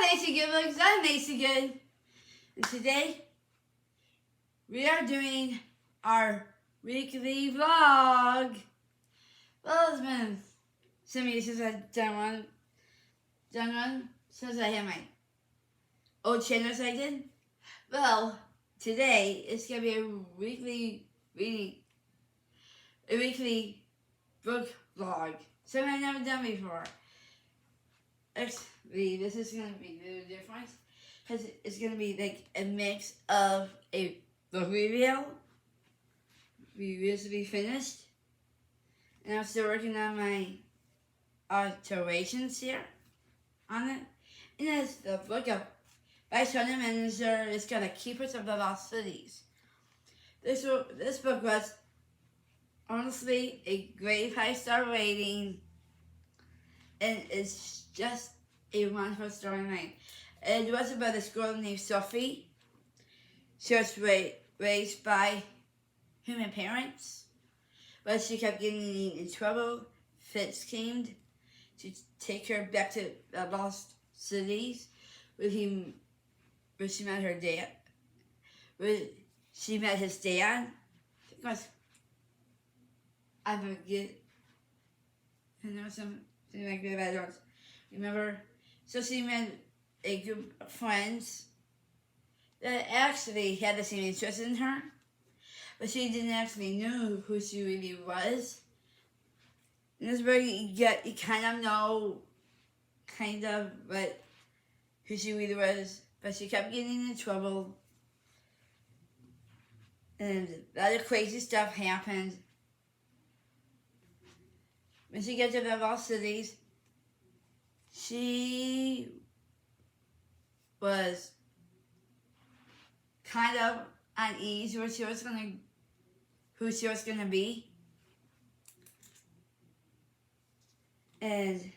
Hi, Lacey Goodbooks. I'm Lacey Good. And today, we are doing our weekly vlog. Well, it's been some years since I've done one since I had my old channels I did. Well, today, it's going to be a weekly book vlog. Something I've never done before. Actually, this is going to be the difference because it's going to be like a mix of a book reviews to be finished, and I'm still working on my alterations here on it. And it's the book of by Shanna Manager. It's got a Keepers of the Lost Cities. This book was honestly a great 5-star rating. And it's just a wonderful storyline. It was about this girl named Sophie. She was raised by human parents, but she kept getting in trouble. Fitz came to take her back to the lost cities, where she met her dad. Where she met his dad. Because I forget. I know something like that, I don't remember. So she met a group of friends that actually had the same interest in her, but she didn't actually know who she really was. And this way you kind of know, but who she really was, but she kept getting in trouble, and a lot of crazy stuff happened. When she gets to the lost cities, she was kind of uneasy who she was gonna be, and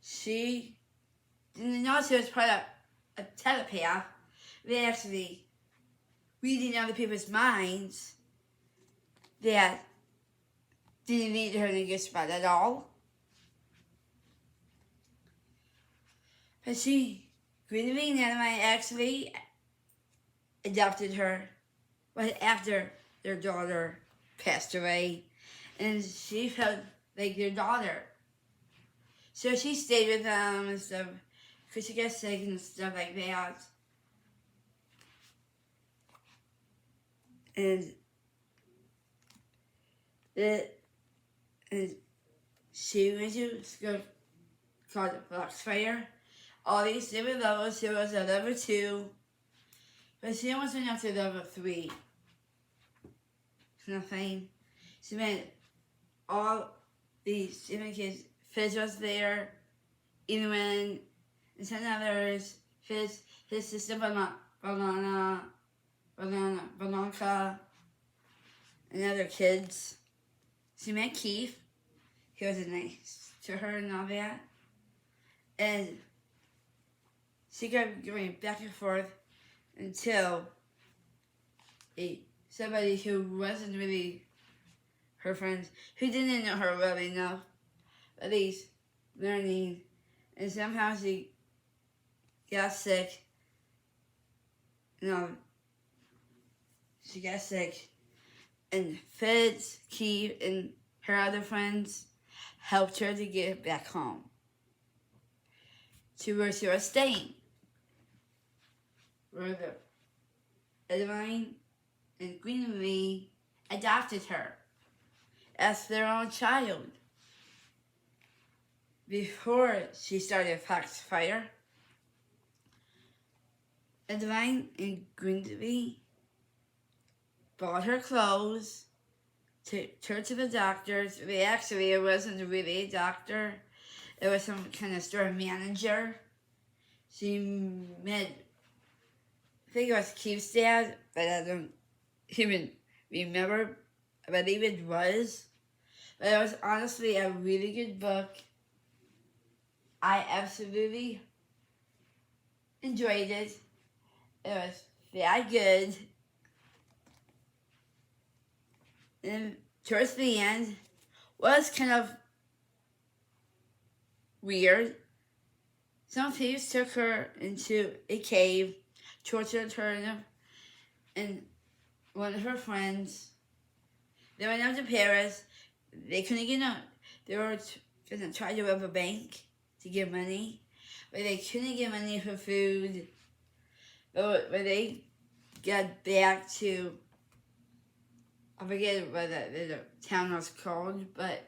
she didn't know she was part of a telepath. They actually reading other people's minds that didn't need her to get spot at all. But Greenwing and I actually adopted her after their daughter passed away, and she felt like their daughter. So she stayed with them and stuff, because she got sick and stuff like that. And she went to school called Foxfire. All these different levels. She was a level 2, but she almost went up to level 3. Nothing. She met all these different kids. Fizz was there, even when and some others. His sister Bananka, and other kids. She met Keith. He was nice to her and all that. And she kept going back and forth until somebody who wasn't really her friend, who didn't know her well enough, at least learning, and somehow she got sick. She got sick, and Fitz, Keith, and her other friends helped her to get back home to where she was staying, where the Edwine and Greenlee adopted her as their own child. Before she started Foxfire, Edwine and Greenlee bought her clothes, took her to the doctors. It wasn't really a doctor. It was some kind of store manager. She met, I think it was Keith's dad, but I don't even remember. I believe it was. But it was honestly a really good book. I absolutely enjoyed it. It was very good. And towards the end was kind of weird Some thieves took her into a cave, tortured her and one of her friends. They went up to Paris. They couldn't get out. They were going to try to rob a bank to get money, but they couldn't get money for food. But when they got back to, I forget what the town was called, but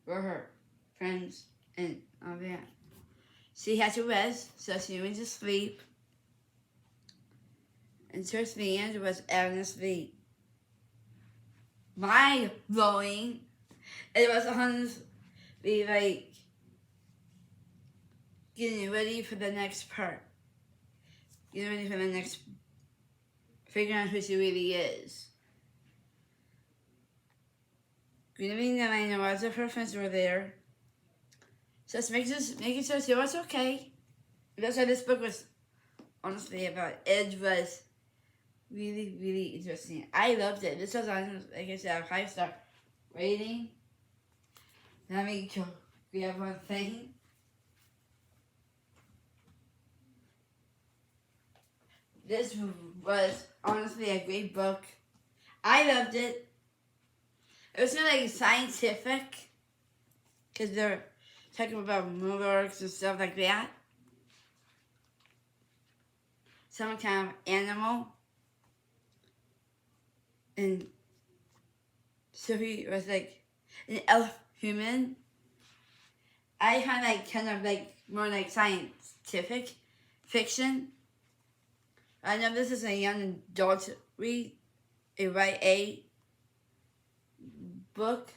were her friends and all that. She had to rest, so she went to sleep. And towards the end was honestly mind-blowing. It was honestly like getting ready for the next part. Getting ready for the next, figuring out who she really is. Grieving that I know lots of her friends were there. So it's making sure she was okay. That's what this book was honestly about. It was really, really interesting. I loved it. This was on, like I said, a 5-star rating. Let me go grab one thing. This was honestly a great book. I loved it. It was kind of like scientific, because they're talking about monarchs and stuff like that. Some kind of animal. And Sophie was like an elf human. I find like kind of like more like scientific fiction. I know this is a young adult read, a YA book,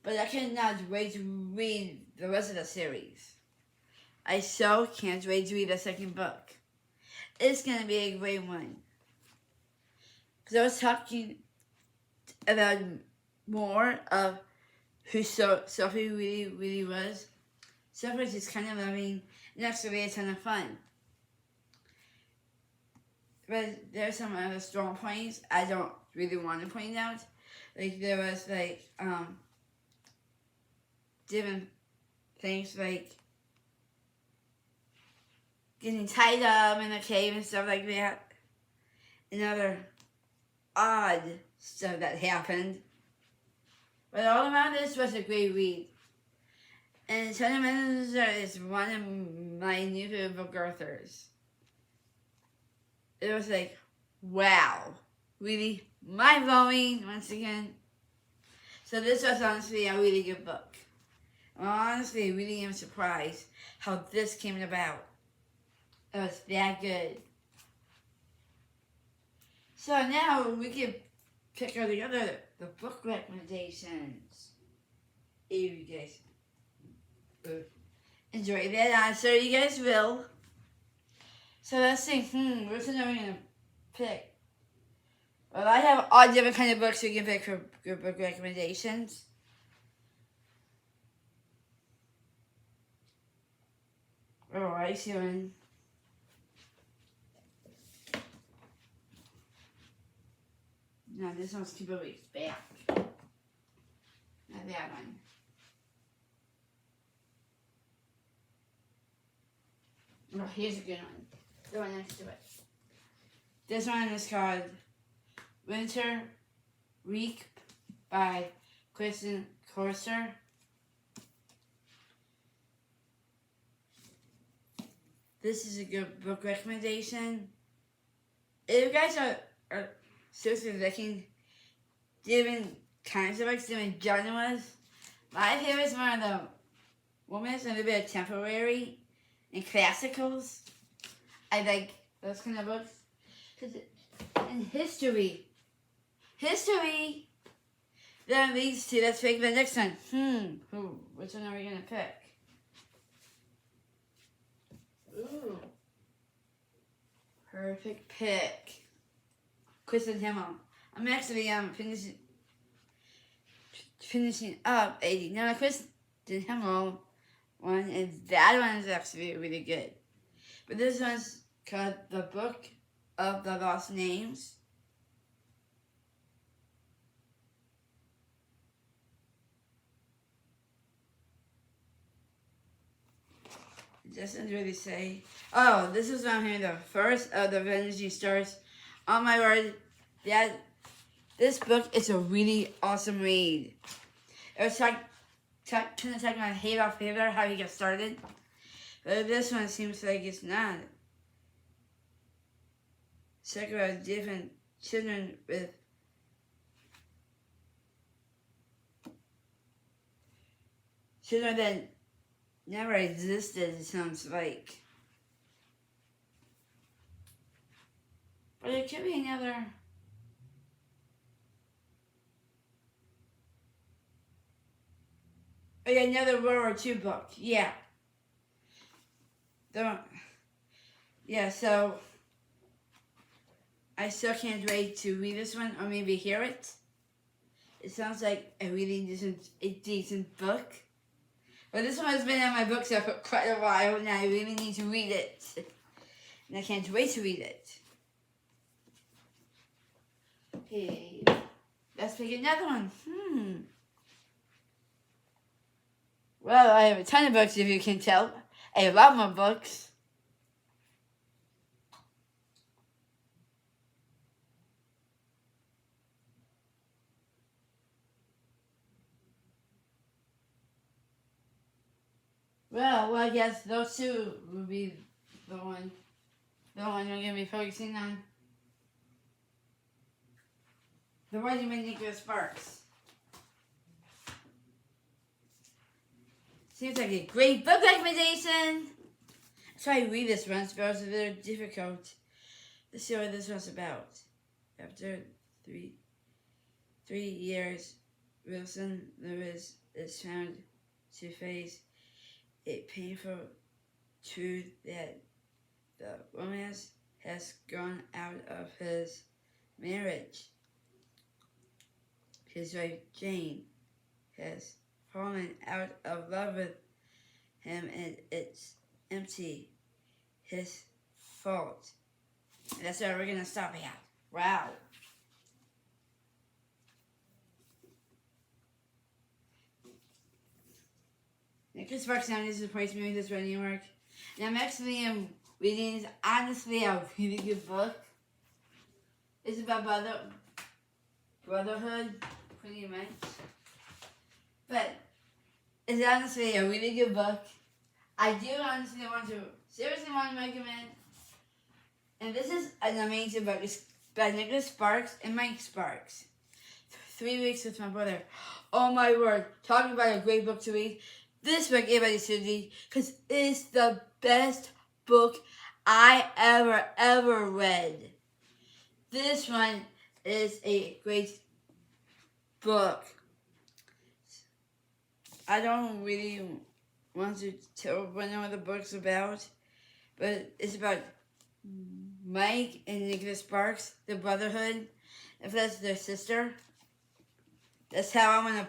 but I cannot wait to read the rest of the series. I so can't wait to read the second book. It's going to be a great one. Because I was talking about more of who Sophie really was. Sophie was just kind of loving and actually a ton of fun. But there's some other strong points I don't really want to point out. Like there was like different things like getting tied up in a cave and stuff like that. And other odd stuff that happened. But all around this was a great read. And Shanna is one of my new favorite book authors. It was like, wow. Really mind-blowing once again. So this was honestly a really good book. Honestly, I really am surprised how this came about. It was that good. So now we can pick out the book recommendations. If you guys enjoy that, I'm sure you guys will. So let's see, which one are we going to pick? Well, I have all different kind of books you can pick for good book recommendations. Oh, I see one. No, this one's 2 weeks back. Not that one. Oh, here's a good one. The one next to it. This one is called Winter Week by Kristen Corser. This is a good book recommendation. If you guys are seriously looking different kinds of books, different genres, my favorite is one of the romance and a bit of temporary and classicals. I like those kind of books. And history, that leads to, let's pick the next one. Which one are we gonna pick? Ooh, perfect pick. Kristen Himmel. I'm actually finishing up 80. Now Kristen Himmel one, and that one is actually really good. But this one's called The Book of the Lost Names. It doesn't really say. Oh, this is on here, the first of the Vanity Stars. Oh my word, this book is a really awesome read. It was kind of talking about Adolf Hitler, how he got started. But this one seems like it's not. It's talking about different children with children that never existed, it sounds like. But it could be another. Oh yeah, another World War II book. Yeah. So I still can't wait to read this one or maybe hear it. It sounds like a really decent book. But this one has been on my bookshelf for quite a while and I really need to read it. And I can't wait to read it. Okay, let's pick another one. Well, I have a ton of books, if you can tell. I have a lot more books. Well, I guess those two would be the one I'm going to be focusing on. The one you made Nicholas Sparks. Seems like a great book recommendation. Try to read this one, but it's very difficult. Let's see what this one's about. After three years, Wilson Lewis is found to face a painful truth that the romance has gone out of his marriage. His wife Jane has fallen out of love with him and it's empty. His fault. And that's where we're going to stop at. Wow. Nicholas Sparks now is surprised me with this writing work. And I'm actually reading honestly a really good book. It's about brotherhood, pretty much. But it's honestly a really good book. I do honestly seriously want to recommend. And this is an amazing book. It's by Nicholas Sparks and Mike Sparks. 3 weeks with my brother. Oh my word. Talking about a great book to read. This book everybody should read because it's the best book I ever read. This one is a great book. I don't really want to tell what the book's about, but it's about Mike and Nicholas Sparks, the brotherhood. If that's their sister, that's how I'm gonna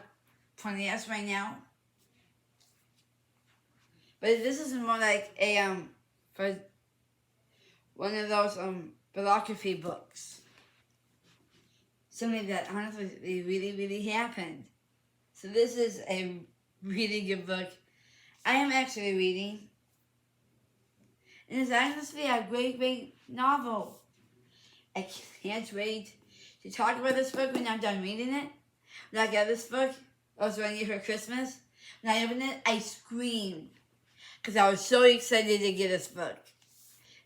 pronounce right now. But this is more like a for one of those biography books. Something that honestly really happened. So this is a really good book. I am actually reading. And it's honestly a great novel. I can't wait to talk about this book when I'm done reading it. When I got this book, I was reading it for Christmas. When I opened it, I screamed. Because I was so excited to get this book.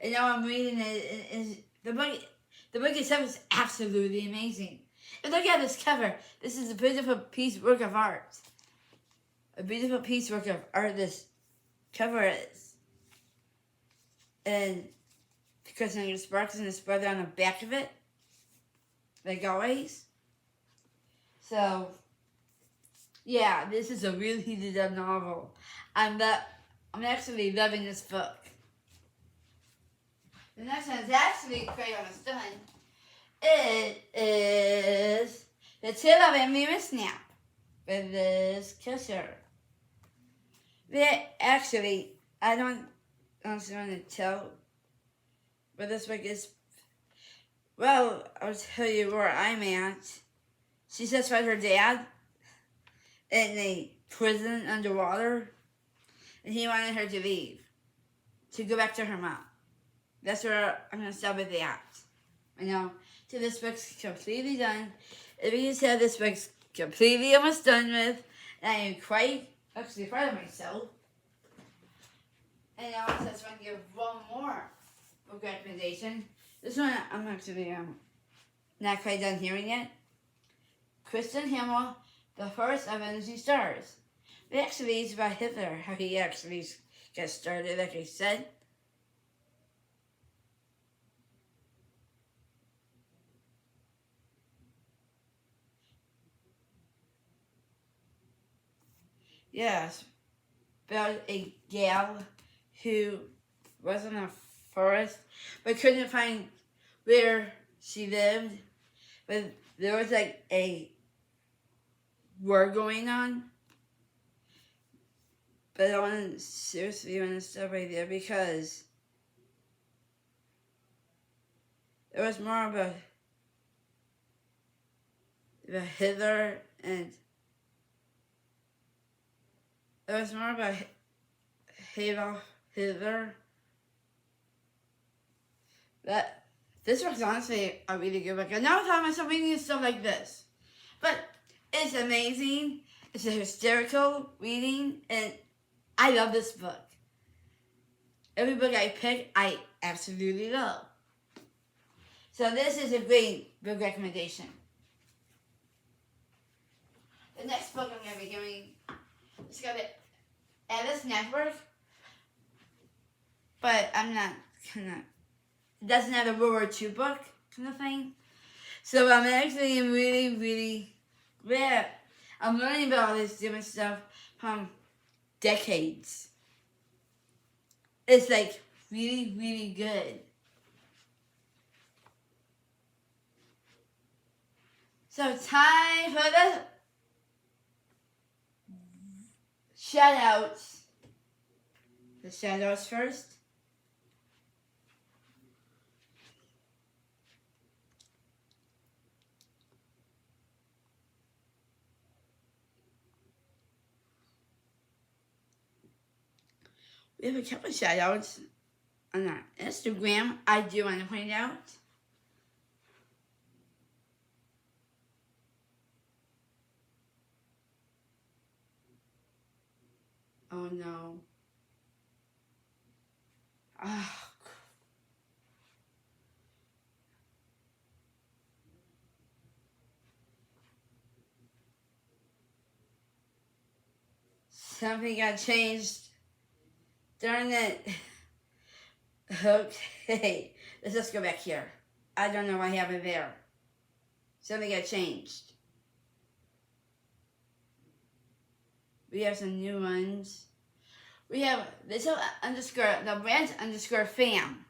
And now I'm reading it. And the book itself is absolutely amazing. And look at this cover. This is a beautiful work of art. A beautiful work of art this cover is. And because Nicholas Sparks and his brother on the back of it. Like always. So, yeah, this is a really heated up novel. I'm actually loving this book. The next one is actually quite almost done. It is The Tale of Emily Snap by Liz Kisser. Actually, I don't honestly want to tell what this book is. Well, I'll tell you where I'm at. She says about her dad in a prison underwater, and he wanted her to leave. to go back to her mom. That's where I'm going to start with the act. I know, so this book's completely done. If you can tell, this book's completely almost done with, and I am quite actually proud of myself. And I also just want to give one more book recommendation. This one I'm actually not quite done hearing yet. Kristen Hamill, The First of Energy Stars. It actually is about Hitler, how he actually got started, like I said. Yes, about a gal who was in a forest but couldn't find where she lived. But there was like a war going on. But I want to seriously want to stop right there because it was more about Hitler, and it was more about Hitler. That this was honestly a really good book. I never thought of myself reading stuff like this, but it's amazing. It's a hysterical reading, and I love this book. Every book I pick, I absolutely love. So this is a great book recommendation. The next book I'm going to be giving is called the Alice Network, but I'm not gonna. It doesn't have a World War II book kind of thing. So I'm actually really, really glad. I'm learning about all this different stuff from decades. It's like really, really good. So time for the shout outs. The shout outs first. We have a couple of shout outs on our Instagram. I do want to point out. Oh no. Oh. Something got changed. Darn it. Okay. Let's just go back here. I don't know what happened there. Something got changed. We have some new ones. We have this underscore, the branch underscore fam.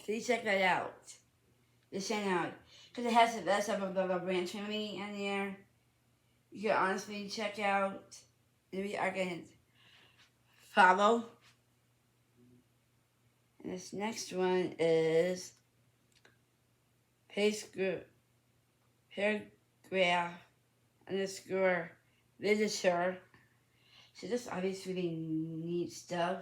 Please check that out. The Shanna, because it has the rest of the branch family in there. You can honestly check out. We are going to follow. And this next one is paragraph underscore literature. So this obviously really neat stuff.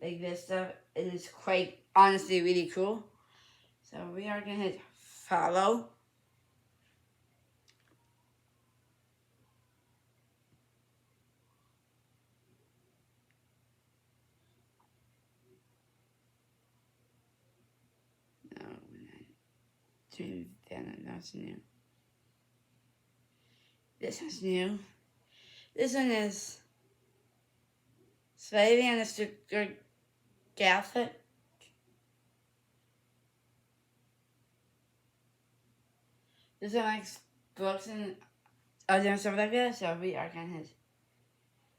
Like this stuff. It is quite honestly really cool. So we are going to hit follow. No, that's new. This one's new. This one is slightly underscore Garth. This one likes books and other stuff like that, so we are going to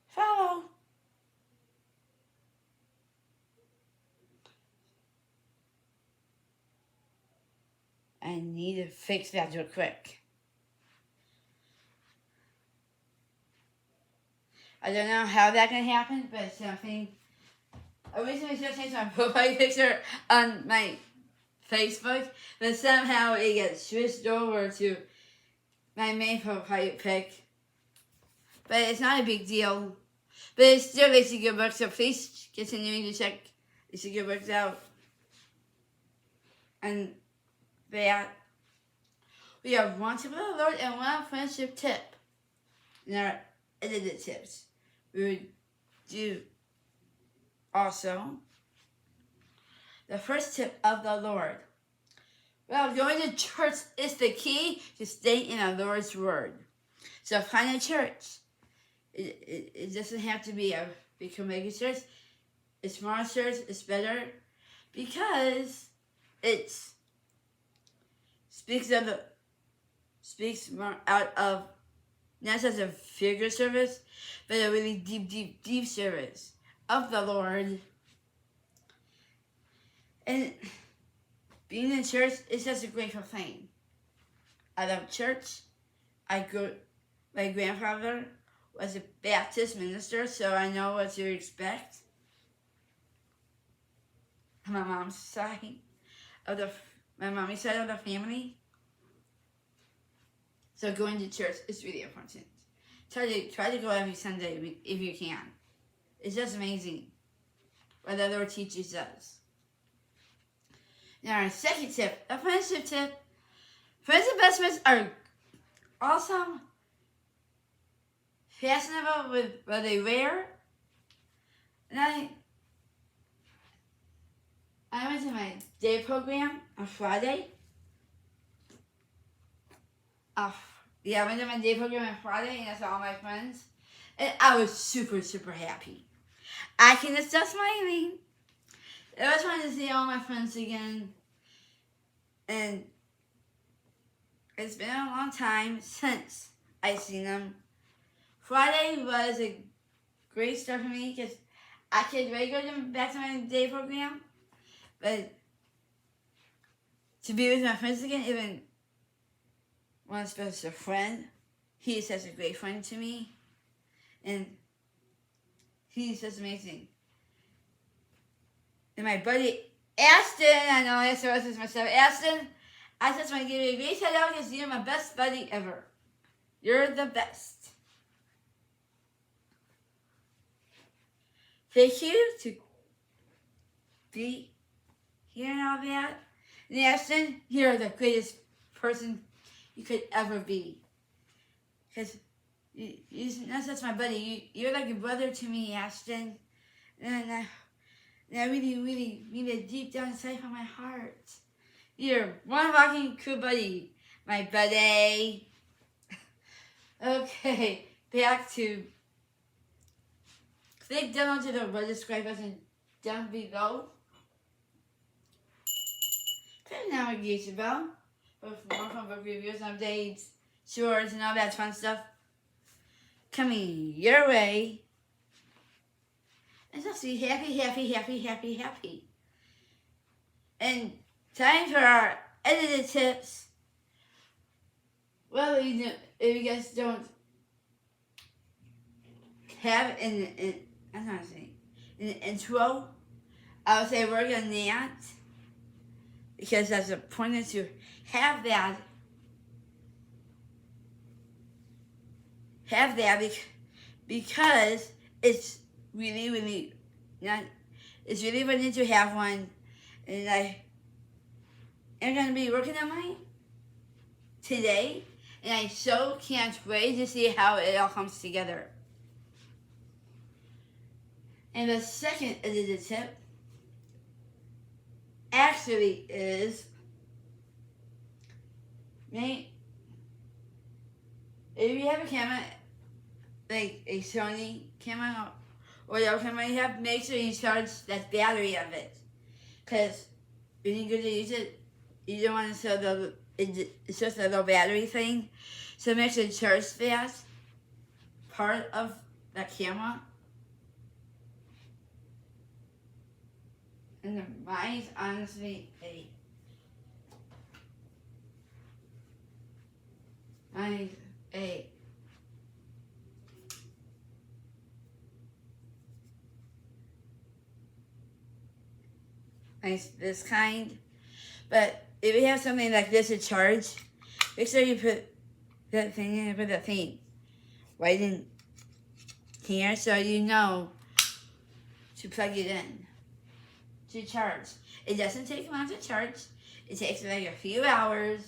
follow. I need to fix that real quick. I don't know how that can happen, but something. I recently just changed my profile picture on my Facebook, but somehow it gets switched over to my main profile pic. But it's not a big deal. But it's still Lacy Good Books, so please continue to check Lacy Good Books out. And that we have one tip of the Lord and one friendship tip in our edited tips. We would do also the first tip of the Lord. Well, going to church is the key to stay in the Lord's Word. So find a church. It doesn't have to be a big mega church. A small church is better because it speaks more out of not just a figure service, but a really deep service of the Lord. And being in church is just a grateful thing. I love church. My grandfather was a Baptist minister, so I know what to expect. My mommy's side of the family. So going to church is really important. Try to go every Sunday if you can. It's just amazing what the Lord teaches us. Now our second tip, a friendship tip. Friends and best friends are awesome, fashionable with what they wear. And I went to my day program on Friday. I went to my day program on Friday and I saw all my friends. And I was super happy. I can just stop smiling. I was trying to see all my friends again. And it's been a long time since I've seen them. Friday was a great start for me because I could really go back to my day program. But to be with my friends again, even one special friend, he is such a great friend to me. And he's just amazing. And my buddy Aston, I know I said this myself, Aston, I just want to give you a great shout out because you're my best buddy ever. You're the best. Thank you to be here and all that. And Aston, you're the greatest person you could ever be. Because you're not just my buddy, you're like a brother to me, Aston. And I really mean it deep down inside from my heart. You're one walking cool buddy, my buddy. Okay, back to click down to the red subscribe button down below. Click the notification bell for more fun book reviews, updates, shorts, and all that fun stuff coming your way. And just be happy. And time for our edited tips. Well, if you guys don't have an intro, I would say work on that. Because that's important to have that. Because it's really not. It's really important to have one, and I am going to be working on mine today, and I so can't wait to see how it all comes together. And the second edited tip actually is, if you have a camera, like a Sony camera or whatever camera you have, make sure you charge that battery of it. Because when you go to use it, you don't want to sell it's just a little battery thing. So make sure you charge that part of that camera. And mine's honestly nice this kind. But if you have something like this to charge, make sure you put that thing in, right in here so you know to plug it in to charge. It doesn't take long to charge. It takes like a few hours.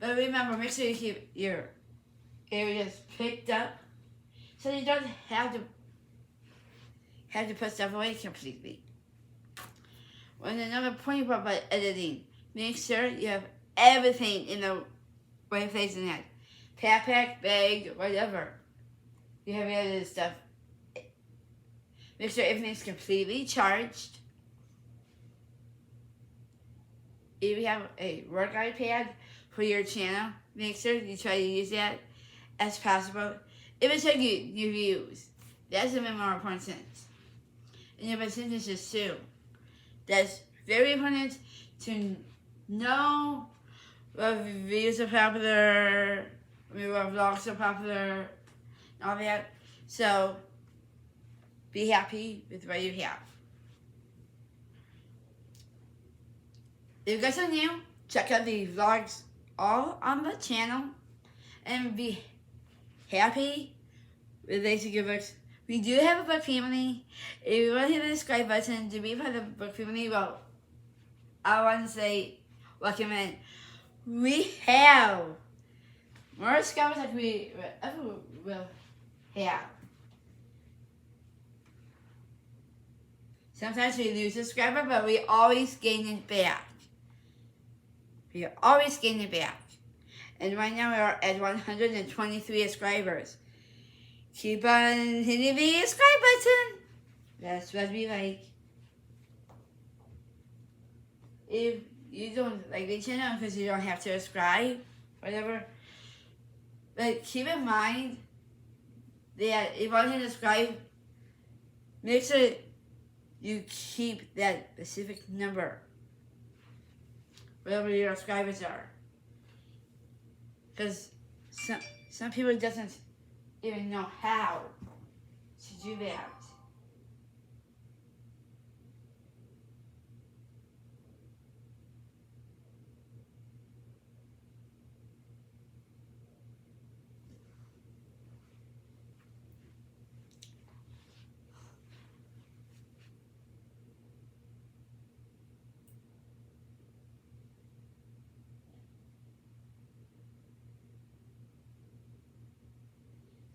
But remember, make sure you keep your areas picked up so you don't have to put stuff away completely. And another point about editing, make sure you have everything in the right place in that. Backpack, bag, whatever. You have edited stuff. Make sure everything's completely charged. If you have a work iPad for your channel, make sure you try to use that as possible. If it's like you use, that's a bit more important. And your percentages too. That's very important to know what reviews are popular, what vlogs are popular, and all that. So be happy with what you have. If you guys are new, check out the vlogs all on the channel and be happy with Lacy Goodbooks. We do have a book family. If you want to hit the subscribe button to be part of the book family, well, I want to say welcome in. We have more subscribers than we ever will have. Sometimes we lose a subscriber, but we always gain it back. We always gain it back. And right now we are at 123 subscribers. Keep on hitting the subscribe button. That's what we like. If you don't like the channel because you don't have to subscribe, whatever, but keep in mind that if you want to subscribe, make sure you keep that specific number, whatever your subscribers are. Because some people doesn't even know how to do that.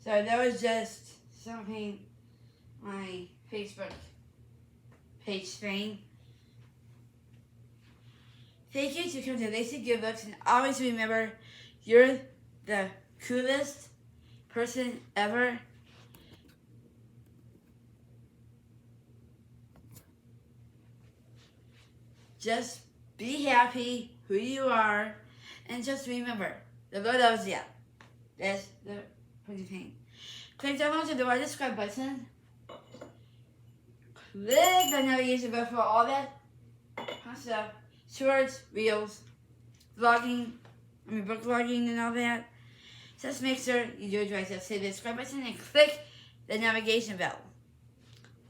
So that was just something my Facebook page saying. Thank you to come to Lacy Goodbooks, and always remember, you're the coolest person ever. Just be happy who you are, and just remember, the Lord loves you. That's the pretty thing. Click down to the right subscribe button. Click the navigation bar for all that stuff. Shorts, reels, vlogging, book vlogging and all that. Just make sure you do it right. Just hit the subscribe button and click the navigation bell.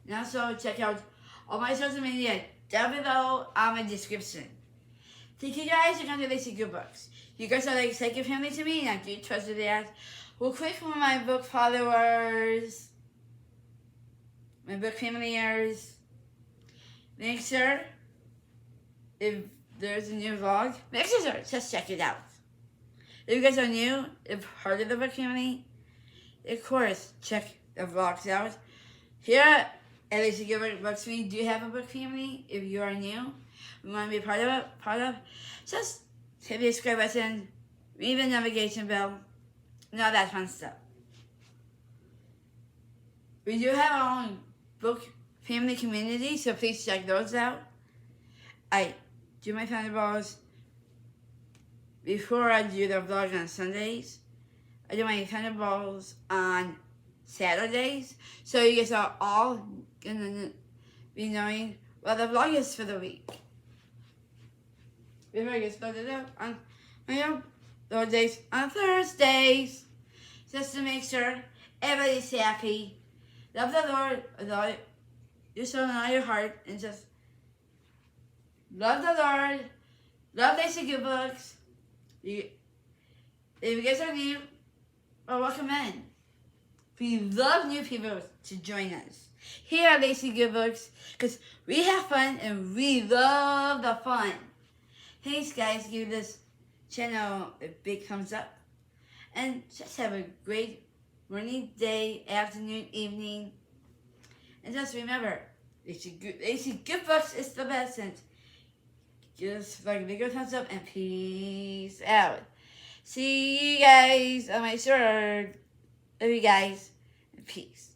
And also check out all my social media down below on my description. Thank you guys for coming to Lacy Goodbooks. You guys are like second family to me, and I do trust that. Real quick for my book followers, my book familiars, make sure if there's a new vlog, make sure just check it out. If you guys are new, if part of the book family, of course, check the vlogs out. Here at Lacy Goodbooks, we do have a book family. If you are new, we want to be part of, just hit the subscribe button, ring the navigation bell, and all that fun stuff. We do have our own book family community, so please check those out. I do my Thunderballs before I do the vlog on Sundays. I do my Thunderballs on Saturdays, so you guys are all gonna be knowing what the vlog is for the week. Before I get started out on my vlog days on Thursdays, just to make sure everybody's happy. Love the Lord with all your soul and all your heart, and just love the Lord. Love Lacy Goodbooks. If you guys are new, well, welcome in. We love new people to join us here at Lacy Good Books because we have fun and we love the fun. Thanks, guys. Give this channel a big thumbs up. And just have a great morning, day, afternoon, evening. And just remember, Lacy Good Books is the best. And give us a big thumbs up and peace out. See you guys on my shirt. Love you guys. And peace.